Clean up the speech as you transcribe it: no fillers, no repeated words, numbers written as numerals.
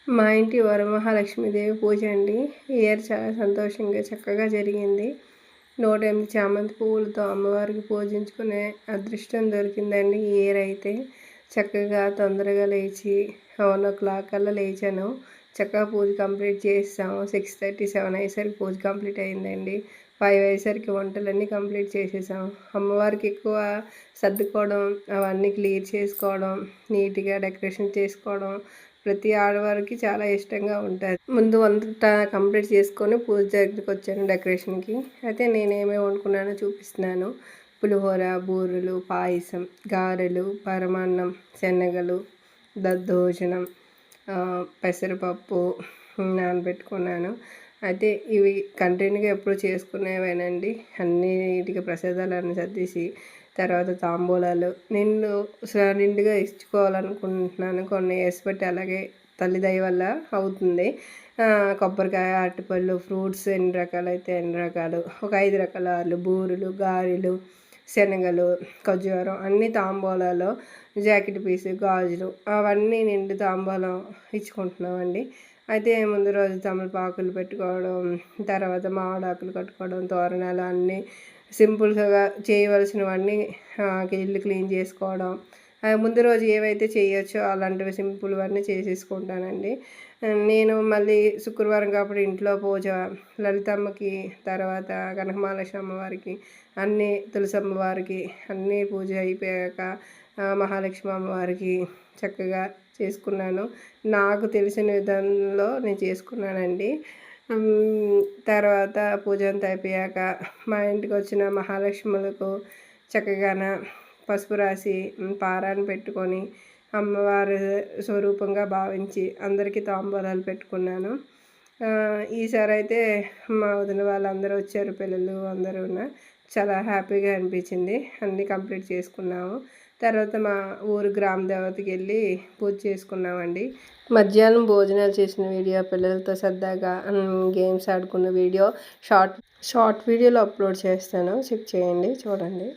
మా ఇంటి వరమహాలక్ష్మీదేవి పూజ అండి. ఈ ఇయర్ చాలా సంతోషంగా చక్కగా జరిగింది. 108 చామంతి పువ్వులతో అమ్మవారికి పూజించుకునే అదృష్టం దొరికిందండి ఈ ఇయర్ అయితే. చక్కగా తొందరగా లేచి 1:00 కల్లా లేచాను. చక్కగా పూజ కంప్లీట్ చేసాము. 6:30, 7 అయ్యేసరికి పూజ కంప్లీట్ అయిందండి. 5 అయ్యేసరికి వంటలన్నీ కంప్లీట్ చేసేసాం. అమ్మవారికి ఎక్కువ సర్దుకోవడం, అవన్నీ క్లియర్ చేసుకోవడం, నీట్గా డెకరేషన్ చేసుకోవడం ప్రతి ఆడవారికి చాలా ఇష్టంగా ఉంటుంది. ముందు వంట కంప్లీట్ చేసుకొని పూజ దగ్గరికి వచ్చాను డెకరేషన్కి. అయితే నేనేమేమి వండుకున్నానో చూపిస్తున్నాను. పులిహోర, బూరెలు, పాయసం, గారెలు, పరమాన్నం, శనగలు, దద్దోజనం, పెసరపప్పు నానబెట్టుకున్నాను. అయితే ఇవి కంటిన్యూగా ఎప్పుడు చేసుకునేవేనండి. అన్నిటికీ ప్రసాదాలన్నీ సర్దేసి తర్వాత తాంబూలాలు నిండుగా ఇచ్చుకోవాలనుకుంటున్నాను. కొన్ని వేసిపెట్టి అలాగే తల్లి దయ వల్ల అవుతుంది. కొబ్బరికాయ, అరటిపళ్ళు, ఫ్రూట్స్ ఎన్ని రకాలు అయితే ఎన్ని రకాలు, ఒక 5 రకాల బూరెలు, గారెలు, శనగలు, ఖర్జూరం అన్ని తాంబూలాలు, జాకెట్ పీసు, గాజులు అవన్నీ నిండు తాంబూలం ఇచ్చుకుంటున్నామండి. అయితే ముందు రోజు తమలపాకులు పెట్టుకోవడం, తర్వాత మామిడాకులు కట్టుకోవడం, తోరణాలు అన్నీ సింపుల్గా చేయవలసినవన్నీ ఇల్లు క్లీన్ చేసుకోవడం, ముందు రోజు ఏవైతే చేయొచ్చో అలాంటివి సింపుల్వన్నీ చేసేసుకుంటానండి. నేను మళ్ళీ శుక్రవారం కాబట్టి ఇంట్లో పూజ లలితమ్మకి, తర్వాత కనకమహాలక్ష్మి అమ్మవారికి, అన్నీ తులసమ్మ వారికి అన్నీ పూజ అయిపోయాక మహాలక్ష్మి అమ్మవారికి చక్కగా చేసుకున్నాను. నాకు తెలిసిన విధానంలో నేను చేసుకున్నానండి. తర్వాత పూజ అంతా అయిపోయాక మా ఇంటికి వచ్చిన మహాలక్ష్ములకు చక్కగా పసుపు రాసి పారాన్ని పెట్టుకొని అమ్మవారి స్వరూపంగా భావించి అందరికీ తాంబూలాలు పెట్టుకున్నాను. ఈసారి అయితే మా వదిన వాళ్ళందరూ వచ్చారు, పిల్లలు అందరూ చాలా హ్యాపీగా అనిపించింది. అన్నీ కంప్లీట్ చేసుకున్నాము. తర్వాత మా ఊరు గ్రామ దేవతకి వెళ్ళి పూజ చేసుకున్నామండి. మధ్యాహ్నం భోజనాలు చేసిన వీడియో, పిల్లలతో సరదాగా గేమ్స్ ఆడుకున్న వీడియో షార్ట్ వీడియోలో అప్లోడ్ చేస్తాను. చెక్ చేయండి, చూడండి.